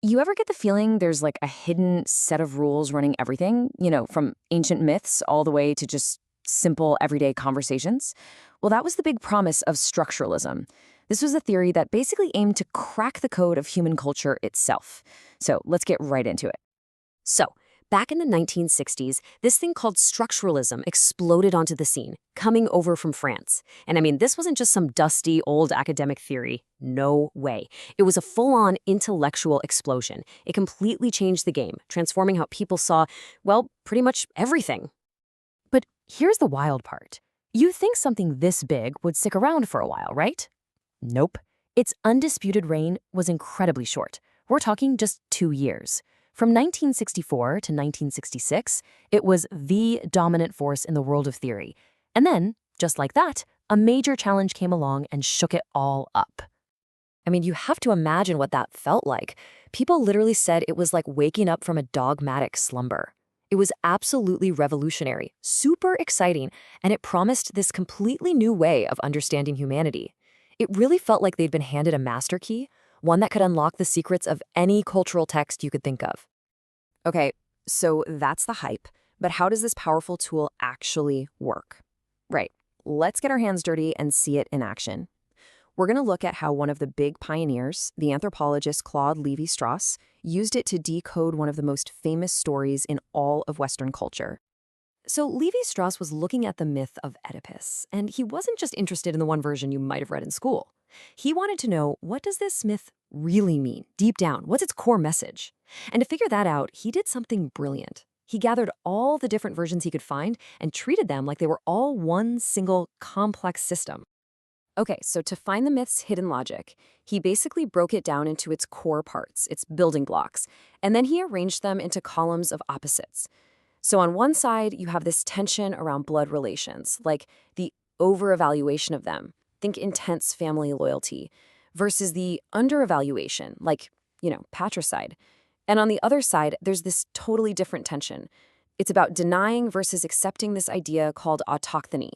You ever get the feeling there's like a hidden set of rules running everything, from ancient myths all the way to just simple everyday conversations? Well, that was the big promise of structuralism. This was a theory that basically aimed to crack the code of human culture itself. So let's get right into it. So, back in the 1960s, this thing called structuralism exploded onto the scene, coming over from France. And I mean, this wasn't just some dusty old academic theory. No way. It was a full-on intellectual explosion. It completely changed the game, transforming how people saw, well, pretty much everything. But here's the wild part. You think something this big would stick around for a while, right? Nope. Its undisputed reign was incredibly short. We're talking just 2 years. From 1964 to 1966, it was the dominant force in the world of theory. And then, just like that, a major challenge came along and shook it all up. I mean, you have to imagine what that felt like. People literally said it was like waking up from a dogmatic slumber. It was absolutely revolutionary, super exciting, and it promised this completely new way of understanding humanity. It really felt like they'd been handed a master key, one that could unlock the secrets of any cultural text you could think of. Okay, so that's the hype, but how does this powerful tool actually work? Right, let's get our hands dirty and see it in action. We're going to look at how one of the big pioneers, the anthropologist Claude Lévi-Strauss, used it to decode one of the most famous stories in all of Western culture. So Lévi-Strauss was looking at the myth of Oedipus, and he wasn't just interested in the one version you might have read in school. He wanted to know, what does this myth really mean, deep down? What's its core message? And to figure that out, he did something brilliant. He gathered all the different versions he could find and treated them like they were all one single complex system. Okay, so to find the myth's hidden logic, he basically broke it down into its core parts, its building blocks, and then he arranged them into columns of opposites. So on one side, you have this tension around blood relations, like the over-evaluation of them, think intense family loyalty, versus the under-evaluation, like, patricide. And on the other side, there's this totally different tension. It's about denying versus accepting this idea called autochthony,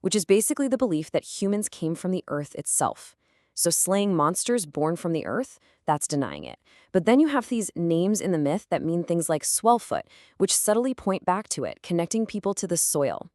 which is basically the belief that humans came from the earth itself. So slaying monsters born from the earth, that's denying it. But then you have these names in the myth that mean things like swellfoot, which subtly point back to it, connecting people to the soil.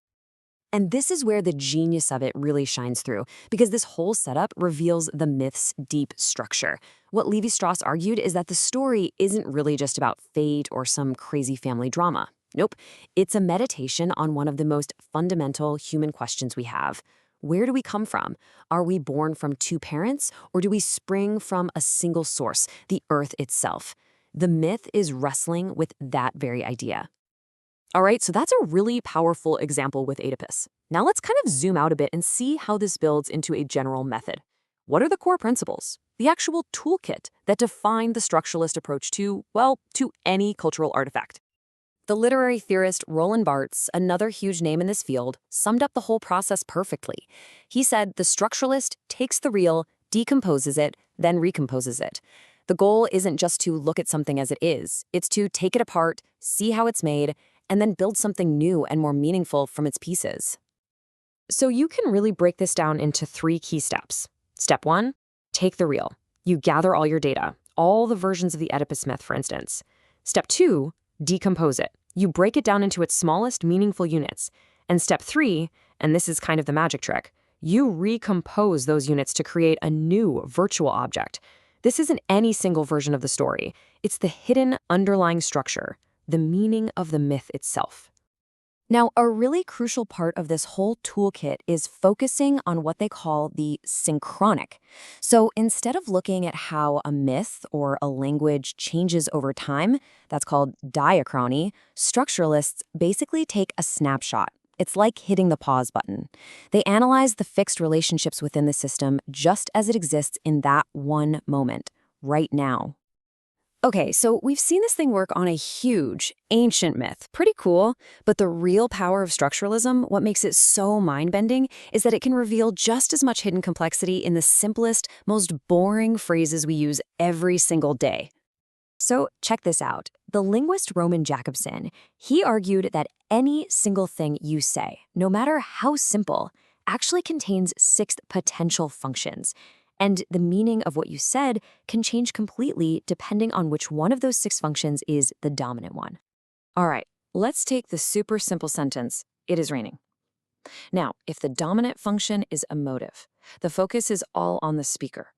And this is where the genius of it really shines through, because this whole setup reveals the myth's deep structure. What Lévi-Strauss argued is that the story isn't really just about fate or some crazy family drama. Nope, it's a meditation on one of the most fundamental human questions we have. Where do we come from? Are we born from two parents, or do we spring from a single source, the earth itself? The myth is wrestling with that very idea. All right, so that's a really powerful example with Oedipus. Now let's kind of zoom out a bit and see how this builds into a general method. What are the core principles? The actual toolkit that define the structuralist approach to, well, to any cultural artifact. The literary theorist Roland Barthes, another huge name in this field, summed up the whole process perfectly. He said the structuralist takes the real, decomposes it, then recomposes it. The goal isn't just to look at something as it is, it's to take it apart, see how it's made, and then build something new and more meaningful from its pieces. So you can really break this down into 3 key steps. Step 1, take the real. You gather all your data, all the versions of the Oedipus myth, for instance. Step 2, decompose it. You break it down into its smallest meaningful units. And step 3, and this is kind of the magic trick, you recompose those units to create a new virtual object. This isn't any single version of the story. It's the hidden underlying structure, the meaning of the myth itself. Now, a really crucial part of this whole toolkit is focusing on what they call the synchronic. So instead of looking at how a myth or a language changes over time, that's called diachrony, structuralists basically take a snapshot. It's like hitting the pause button. They analyze the fixed relationships within the system just as it exists in that one moment, right now. Okay, so we've seen this thing work on a huge, ancient myth. Pretty cool. But the real power of structuralism, what makes it so mind-bending, is that it can reveal just as much hidden complexity in the simplest, most boring phrases we use every single day. So check this out. The linguist Roman Jakobson, he argued that any single thing you say, no matter how simple, actually contains 6 potential functions. And the meaning of what you said can change completely depending on which one of those 6 functions is the dominant one. All right, let's take the super simple sentence, "It is raining." Now, if the dominant function is emotive, the focus is all on the speaker.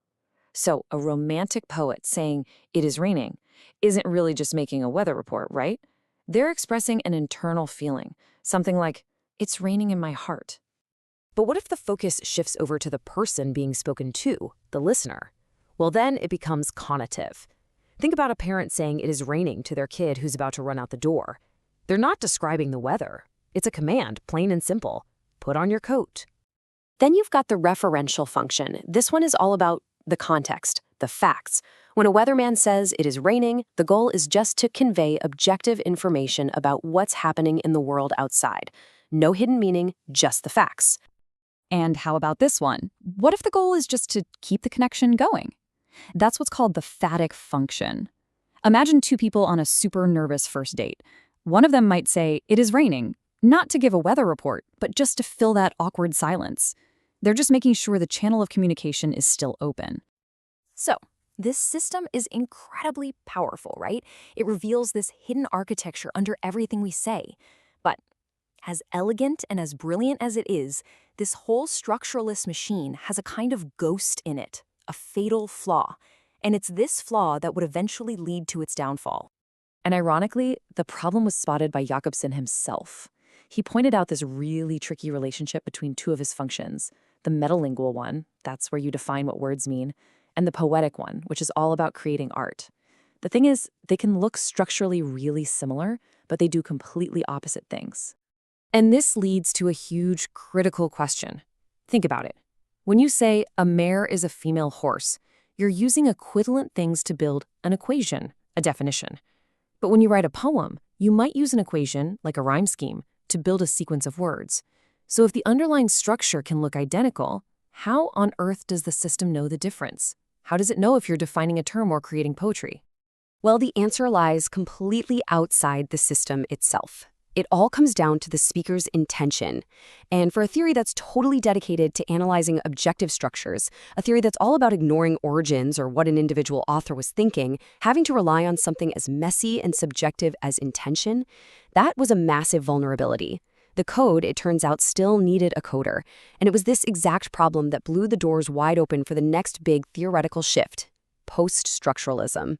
So a romantic poet saying, "It is raining," isn't really just making a weather report, right? They're expressing an internal feeling, something like, "It's raining in my heart." But what if the focus shifts over to the person being spoken to, the listener? Well, then it becomes conative. Think about a parent saying it is raining to their kid who's about to run out the door. They're not describing the weather. It's a command, plain and simple. Put on your coat. Then you've got the referential function. This one is all about the context, the facts. When a weatherman says it is raining, the goal is just to convey objective information about what's happening in the world outside. No hidden meaning, just the facts. And how about this one? What if the goal is just to keep the connection going? That's what's called the phatic function. Imagine 2 people on a super nervous first date. One of them might say, "It is raining," not to give a weather report, but just to fill that awkward silence. They're just making sure the channel of communication is still open. So, this system is incredibly powerful, right? It reveals this hidden architecture under everything we say. But as elegant and as brilliant as it is, this whole structuralist machine has a kind of ghost in it, a fatal flaw. And it's this flaw that would eventually lead to its downfall. And ironically, the problem was spotted by Jakobson himself. He pointed out this really tricky relationship between 2 of his functions, the metalingual one, that's where you define what words mean, and the poetic one, which is all about creating art. The thing is, they can look structurally really similar, but they do completely opposite things. And this leads to a huge critical question. Think about it. When you say a mare is a female horse, you're using equivalent things to build an equation, a definition. But when you write a poem, you might use an equation, like a rhyme scheme, to build a sequence of words. So if the underlying structure can look identical, how on earth does the system know the difference? How does it know if you're defining a term or creating poetry? Well, the answer lies completely outside the system itself. It all comes down to the speaker's intention. And for a theory that's totally dedicated to analyzing objective structures, a theory that's all about ignoring origins or what an individual author was thinking, having to rely on something as messy and subjective as intention, that was a massive vulnerability. The code, it turns out, still needed a coder. And it was this exact problem that blew the doors wide open for the next big theoretical shift, post-structuralism.